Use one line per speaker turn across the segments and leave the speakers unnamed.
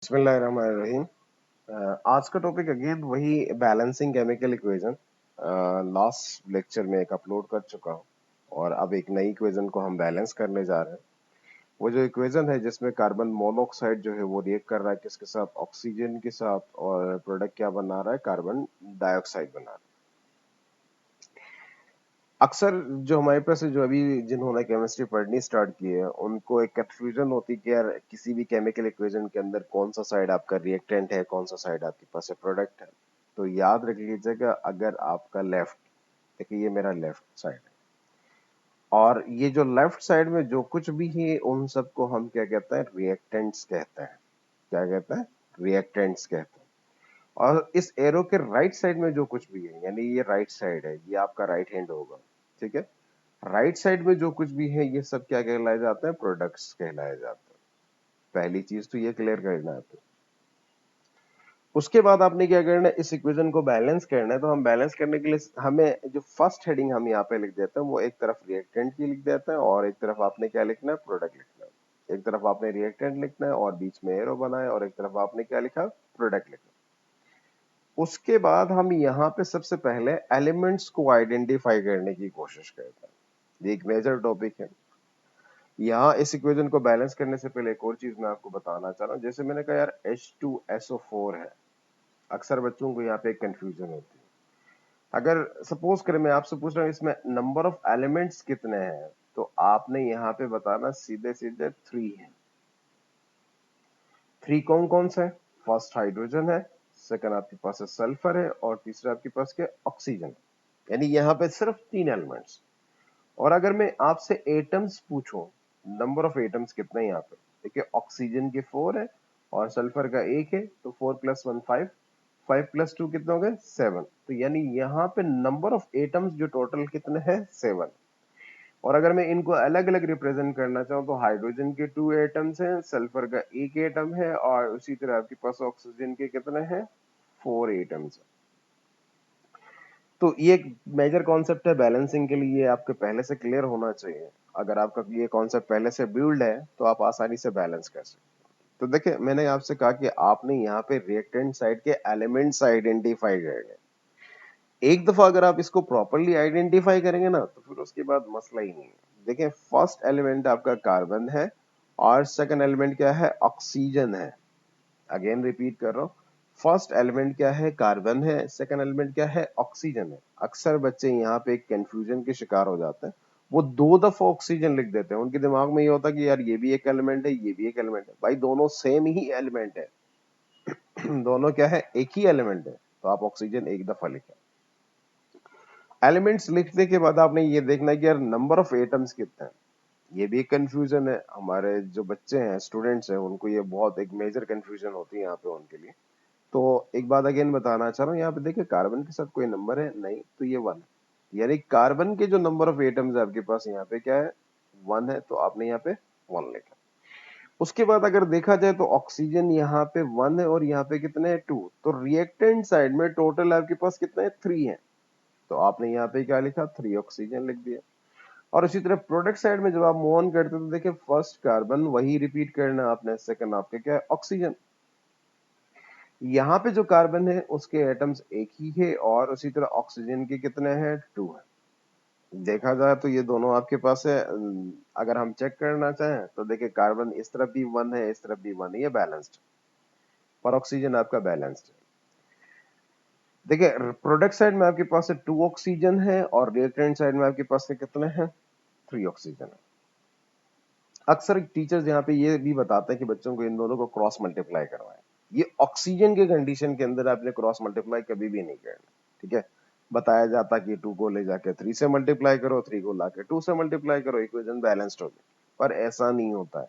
बिस्मिल्लाहिर्रहमानिर्रहीम। आज का टॉपिक अगेन वही balancing chemical equation. Last lecture में एक अपलोड कर चुका हूँ और अब एक नई इक्वेशन को हम बैलेंस करने जा रहे हैं। वो जो इक्वेशन है जिसमें कार्बन मोनोऑक्साइड जो है वो रिएक्ट कर रहा है किसके साथ, ऑक्सीजन के साथ, और प्रोडक्ट क्या बना रहा है, कार्बन डाइऑक्साइड बना रहा है। अक्सर जो हमारे पास जो अभी जिन्होंने केमिस्ट्री पढ़नी स्टार्ट की है उनको एक कंफ्यूजन होती है कि यार किसी भी केमिकल इक्वेशन के अंदर कौन सा साइड आपका रिएक्टेंट है, कौन सा साइड आपके पास है प्रोडक्ट है। तो याद रख लीजिएगा, अगर आपका लेफ्ट, देखिए ये मेरा लेफ्ट साइड है और ये जो लेफ्ट साइड में जो कुछ भी है उन सबको हम क्या कहते हैं, रिएक्टेंट्स कहते हैं। क्या कहते हैं? रिएक्टेंट्स कहते हैं। और इस एरो के राइट साइड में जो कुछ भी है, यानी ये राइट साइड है, ये आपका राइट हैंड होगा, ठीक है। राइट साइड में जो कुछ भी है ये सब क्या कहलाए जाते हैं, प्रोडक्ट्स कहलाए जाते हैं। पहली चीज तो ये क्लियर करना है आपको। उसके बाद आपने क्या करना है, इस इक्वेशन को बैलेंस करना है। तो हम बैलेंस करने के लिए हमें जो फर्स्ट हेडिंग हम यहाँ पे लिख देते हैं वो एक तरफ रिएक्टेंट की लिख देते हैं और एक तरफ आपने क्या लिखना है, प्रोडक्ट लिखना है। एक तरफ आपने रिएक्टेंट लिखना है और बीच में एरो बनाए और एक तरफ आपने क्या लिखा, प्रोडक्ट लिखना। उसके बाद हम यहाँ पे सबसे पहले एलिमेंट्स को आइडेंटिफाई करने की कोशिश करते हैं। ये एक मेजर टॉपिक है। यहाँ इस इक्वेशन को बैलेंस करने से पहले एक और चीज मैं आपको बताना चाह रहा हूँ। जैसे मैंने कहा यार H2SO4 है, अक्सर बच्चों को यहाँ पे एक कंफ्यूजन होती है। अगर सपोज करें मैं आपसे पूछ रहा हूँ इसमें नंबर ऑफ एलिमेंट्स कितने हैं, तो आपने यहाँ पे बताना सीधे सीधे 3 है। 3 कौन कौन से? फर्स्ट हाइड्रोजन है, सेकंड आपके पास है सल्फर है और तीसरा आपके पास क्या, ऑक्सीजन। यानी यहाँ पे सिर्फ 3 एलिमेंट्स। और अगर मैं आपसे एटम्स पूछूं, नंबर ऑफ एटम्स कितने हैं यहाँ पे, देखिए ऑक्सीजन के 4 है और सल्फर का 1 है, तो 4 + 1 5, 5 + 2 कितने हो गए, 7। तो यानी यहाँ पे नंबर ऑफ एटम्स जो टोटल कितने हैं, 7। और अगर मैं इनको अलग अलग रिप्रेजेंट करना चाहूँ तो हाइड्रोजन के 2 एटम्स हैं, सल्फर का 1 एटम है और उसी तरह आपके पास ऑक्सीजन के कितने हैं, 4 एटम्स है। तो ये एक मेजर कॉन्सेप्ट है बैलेंसिंग के लिए, आपके पहले से क्लियर होना चाहिए। अगर आपका ये कॉन्सेप्ट पहले से बिल्ड है तो आप आसानी से बैलेंस कर सकते हैं। तो देखिए मैंने आपसे कहा कि आपने यहाँ पे रिएक्टेंट साइड के एलिमेंट्स आइडेंटिफाई करने। एक दफा अगर आप इसको प्रॉपरली आइडेंटिफाई करेंगे ना तो फिर उसके बाद मसला ही नहीं है। देखिए फर्स्ट एलिमेंट आपका कार्बन है और सेकंड एलिमेंट क्या है, ऑक्सीजन है। अगेन रिपीट कर रहा हूँ, फर्स्ट एलिमेंट क्या है, कार्बन है, सेकंड एलिमेंट क्या है, ऑक्सीजन है। अक्सर बच्चे यहाँ पे एक कंफ्यूजन के शिकार हो जाते हैं, वो 2 दफा ऑक्सीजन लिख देते हैं। उनके दिमाग में ये होता है कि यार ये भी एक एलिमेंट है, ये भी एक एलिमेंट है। भाई दोनों सेम ही एलिमेंट है दोनों क्या है, एक ही एलिमेंट है। तो आप ऑक्सीजन एक दफा लिखें। एलिमेंट्स लिखने के बाद आपने ये देखना है कि यार नंबर ऑफ एटम्स कितने हैं। ये भी एक कंफ्यूजन है, हमारे जो बच्चे हैं, स्टूडेंट्स हैं, उनको ये बहुत एक मेजर कंफ्यूजन होती है यहाँ पे उनके लिए। तो एक बात अगेन बताना चाह रहा हूँ, यहाँ पे देखिए कार्बन के साथ कोई नंबर है नहीं, तो ये 1 है। यानी कार्बन के जो नंबर ऑफ एटम्स है आपके पास यहाँ पे क्या है, 1 है। तो आपने यहाँ पे 1 लिखा। उसके बाद अगर देखा जाए तो ऑक्सीजन यहाँ पे 1 है और यहाँ पे कितने हैं, 2। तो रिएक्टेंट साइड में टोटल आपके पास कितने हैं, 3 है। तो आपने यहाँ पे क्या लिखा, 3 ऑक्सीजन लिख दिया। और इसी तरह प्रोडक्ट साइड में जब आप मूव ऑन करते हो तो देखिए फर्स्ट कार्बन वही रिपीट करना आपने, सेकंड आपके क्या है, ऑक्सीजन। यहाँ पे जो कार्बन है उसके एटम्स एक ही है और उसी तरह ऑक्सीजन के कितने हैं, 2 है। देखा जाए तो ये दोनों आपके पास है। अगर हम चेक करना चाहें तो देखिए कार्बन इस तरफ भी 1 है, इस तरफ भी 1 है, ये बैलेंस्ड। पर ऑक्सीजन आपका बैलेंस्ड है। देखिए प्रोडक्ट साइड में आपके पास 2 ऑक्सीजन है और रिएक्टेंट साइड में आपके पास कितने हैं, 3 ऑक्सीजन है। अक्सर टीचर्स यहाँ पे ये भी बताते हैं कि बच्चों को इन दोनों को क्रॉस मल्टीप्लाई करवाएं। ये ऑक्सीजन के कंडीशन के अंदर आपने क्रॉस मल्टीप्लाई कभी भी नहीं करना, ठीक है। बताया जाता कि 2 को ले जाके 3 से मल्टीप्लाई करो, 3 को लाके 2 से मल्टीप्लाई करो, इक्वेशन बैलेंस्ड होगी। पर ऐसा नहीं होता है।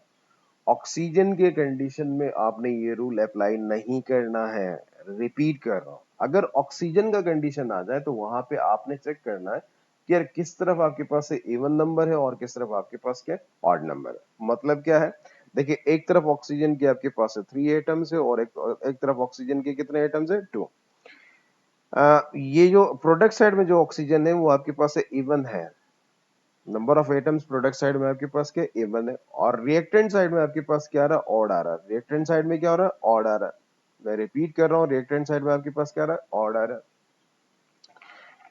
ऑक्सीजन के कंडीशन में आपने ये रूल अप्लाई नहीं करना है। रिपीट कर रहा हूं, अगर ऑक्सीजन का कंडीशन आ जाए तो वहां पे आपने चेक करना है कि यार किस तरफ आपके पास इवन नंबर है और किस तरफ आपके पास क्या ऑड नंबर है। मतलब क्या है, देखिए एक तरफ ऑक्सीजन के आपके पास 3 एटम्स है और एक तरफ ऑक्सीजन के कितने एटम्स है, 2। ये जो प्रोडक्ट साइड में जो ऑक्सीजन है वो आपके पास इवन है। Number of atoms product side में आपके पास क्या इवन है, और रिएक्टेंट साइड में आपके पास क्या आ रहा है, ऑड आ रहा है। रिएक्टेंट साइड में क्या हो रहा है, ऑड आ रहा है। मैं रिपीट कर रहा हूँ, रिएक्टेंट साइड में आपके पास क्या आ रहा है, ऑड आ रहा है।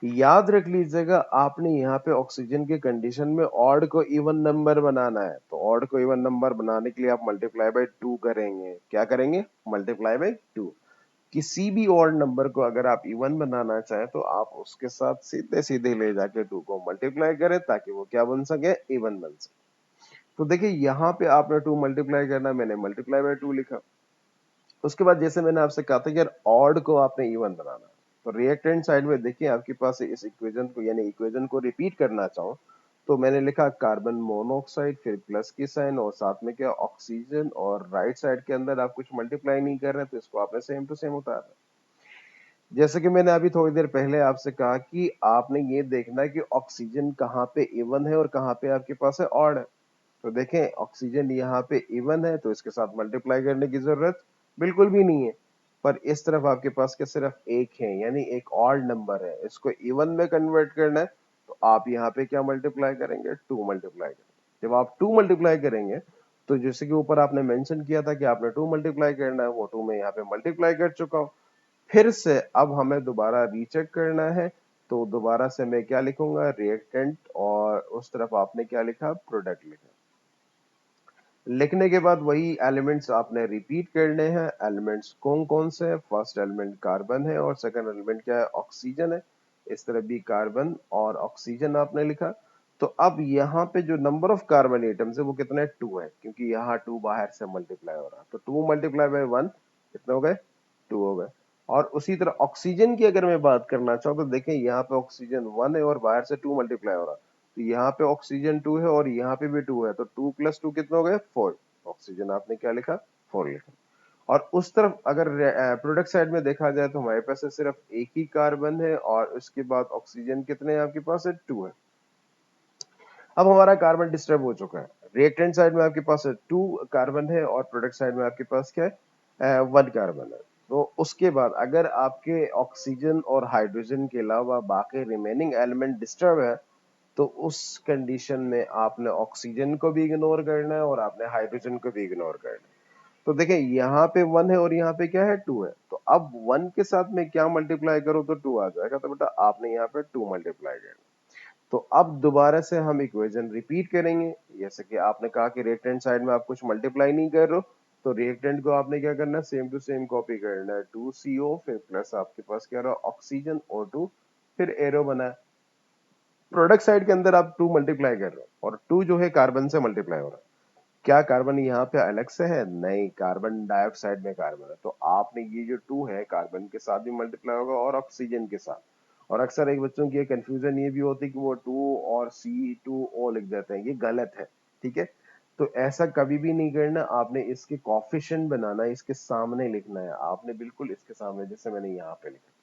याद रख लीजिएगा, आपने यहाँ पे ऑक्सीजन के कंडीशन में ऑड को इवन नंबर बनाना है, तो ऑड को इवन नंबर बनाने के लिए आप मल्टीप्लाई बाय 2 करेंगे। क्या करेंगे, मल्टीप्लाई बाय 2। किसी भी ऑड नंबर को अगर आप इवन बनाना चाहें तो आप उसके साथ सीधे सीधे ले जाके 2 को मल्टीप्लाई करें, ताकि वो क्या बन सके, इवन बन सके। तो देखिए यहाँ पे आपने 2 मल्टीप्लाई करना, मैंने मल्टीप्लाई बाय 2 लिखा। उसके बाद जैसे मैंने आपसे कहा था कि यार ऑड को आपने इवन बनाना, तो रिएक्टेंट साइड में देखिए आपके पास इस इक्वेशन को, यानी इक्वेशन को रिपीट करना चाहो तो मैंने लिखा कार्बन मोनोऑक्साइड, फिर प्लस की साइन और साथ में क्या ऑक्सीजन, और राइट साइड के अंदर आप कुछ मल्टीप्लाई नहीं कर रहे तो इसको आपने सेम टू सेम उतार रहे। जैसे कि मैंने अभी थोड़ी देर पहले आपसे कहा कि आपने ये देखना है कि ऑक्सीजन कहाँ पे इवन है और कहाँ पे आपके पास है ऑड है। तो देखें ऑक्सीजन यहाँ पे इवन है तो इसके साथ मल्टीप्लाई करने की जरूरत बिल्कुल भी नहीं है। पर इस तरफ आपके पास क्या सिर्फ एक है, यानी एक ऑड नंबर है, इसको इवन में कन्वर्ट करना है, तो आप यहाँ पे क्या मल्टीप्लाई करेंगे, 2 मल्टीप्लाई करेंगे। जब आप 2 मल्टीप्लाई करेंगे तो जैसे कि ऊपर आपने मेंशन किया था कि आपने 2 मल्टीप्लाई करना है, वो 2 में यहाँ पे मल्टीप्लाई कर चुका हूँ। फिर से अब हमें दोबारा रीचेक करना है, तो दोबारा से मैं क्या लिखूंगा, रिएक्टेंट, और उस तरफ आपने क्या लिखा, प्रोडक्ट लिखा। लिखने के बाद वही एलिमेंट्स आपने रिपीट करने हैं। एलिमेंट्स कौन कौन से हैं, फर्स्ट एलिमेंट कार्बन है और सेकंड एलिमेंट क्या है, ऑक्सीजन है। इस तरफ भी कार्बन और ऑक्सीजन आपने लिखा। तो अब यहाँ पे जो नंबर ऑफ कार्बन एटम्स है वो कितना है, 2 है, क्योंकि यहाँ 2 बाहर से मल्टीप्लाई हो रहा है, तो 2 मल्टीप्लाई बाय 1 कितने हो गए, 2 हो गए। और उसी तरह ऑक्सीजन की अगर मैं बात करना चाहूँ तो देखें यहाँ पे ऑक्सीजन 1 है और बाहर से 2 मल्टीप्लाई हो रहा है, तो यहाँ पे ऑक्सीजन 2 है और यहाँ पे भी 2 है, तो 2 प्लस 2 कितना हो गए, 4। ऑक्सीजन आपने क्या लिखा, 4 लिखा। और उस तरफ अगर प्रोडक्ट साइड में देखा जाए तो हमारे पास सिर्फ एक ही कार्बन है और उसके बाद ऑक्सीजन कितने हैं आपके पास है, 2 है। अब हमारा कार्बन डिस्टर्ब हो चुका है। रिएक्टेंट साइड में आपके पास 2 कार्बन है और प्रोडक्ट साइड में आपके पास क्या है, 1 कार्बन है। तो उसके बाद अगर आपके ऑक्सीजन और हाइड्रोजन के अलावा बाकी रिमेनिंग एलिमेंट डिस्टर्ब है, तो उस कंडीशन में आपने ऑक्सीजन को भी इग्नोर करना है और आपने हाइड्रोजन को भी इग्नोर करना है। तो देखिए यहाँ पे 1 है और यहाँ पे क्या है, 2 है, तो अब 1 के साथ में क्या मल्टीप्लाई करो तो 2 आ जाएगा, तो बेटा आपने यहाँ पे 2 मल्टीप्लाई करना। तो अब दोबारा से हम इक्वेशन रिपीट करेंगे। जैसे कि आपने कहा कि रिएक्टेंट साइड में आप कुछ मल्टीप्लाई नहीं कर रहे हो, तो रिएक्टेंट को आपने क्या करना है, सेम टू सेम कॉपी करना है। 2CO फिर प्लस आपके पास क्या रहा, ऑक्सीजन O2, फिर एरो बना है। प्रोडक्ट साइड के अंदर आप 2 मल्टीप्लाई कर रहे हो और 2 जो है कार्बन से मल्टीप्लाई हो रहा है। क्या कार्बन यहाँ पे अलग से है, नहीं, कार्बन डाइऑक्साइड में कार्बन है, तो आपने ये जो 2 है कार्बन के साथ भी मल्टीप्लाई होगा और ऑक्सीजन के साथ। और अक्सर एक बच्चों की कंफ्यूजन ये भी होती है कि वो 2 और C2O लिख देते हैं, ये गलत है, ठीक है। तो ऐसा कभी भी नहीं करना, आपने इसके कोफिशिएंट बनाना है, इसके सामने लिखना है, आपने बिल्कुल इसके सामने, जैसे मैंने यहाँ पे लिखा।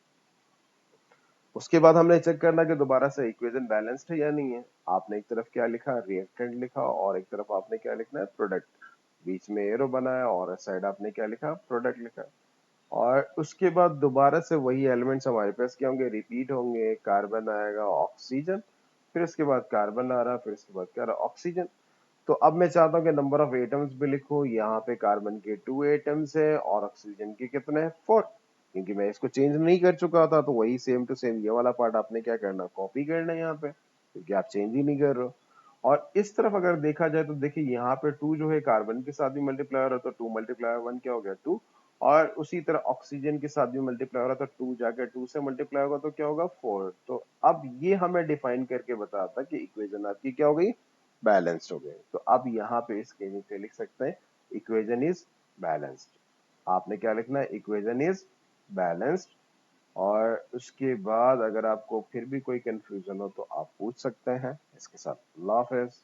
उसके बाद हमने चेक करना कि दोबारा से इक्वेशन बैलेंस्ड है या नहीं है। आपने एक तरफ क्या लिखा, रिएक्टेंट लिखा, और एक तरफ आपने क्या लिखना है, प्रोडक्ट। बीच में एरो बनाया और इस साइड आपने क्या लिखा, प्रोडक्ट लिखा। और उसके बाद दोबारा से वही एलिमेंट्स हमारे पास क्या होंगे, रिपीट होंगे। कार्बन आएगा, ऑक्सीजन, फिर उसके बाद कार्बन आ रहा, फिर उसके बाद क्या रहा, ऑक्सीजन। तो अब मैं चाहता हूँ कि नंबर ऑफ एटम्स भी लिखो। यहाँ पे कार्बन के 2 एटम्स है और ऑक्सीजन के कितने हैं, 4, क्योंकि मैं इसको चेंज नहीं कर चुका था, तो वही सेम टू सेम ये वाला पार्ट आपने क्या करना, कॉपी करना है यहाँ पे, क्योंकि आप चेंज ही नहीं कर रहे हो। और इस तरफ अगर देखा जाए तो देखिए यहाँ पे 2 जो है कार्बन के साथ भी मल्टीप्लाई हो रहा है, तो 2 मल्टीप्लाई 1 क्या हो गया, 2। और उसी तरह ऑक्सीजन के साथ भी मल्टीप्लाई हो रहा था, 2 जाकर 2 से मल्टीप्लाई होगा तो क्या होगा, 4। तो अब ये हमें डिफाइन करके बताता कि इक्वेशन आपकी क्या हो गई, बैलेंस्ड हो गए। तो अब यहाँ पे इसके नीचे लिख सकते हैं इक्वेशन इज बैलेंस्ड। आपने क्या लिखना है, इक्वेशन इज बैलेंस्ड। और उसके बाद अगर आपको फिर भी कोई कंफ्यूजन हो तो आप पूछ सकते हैं। इसके साथ अल्लाह हाफिज।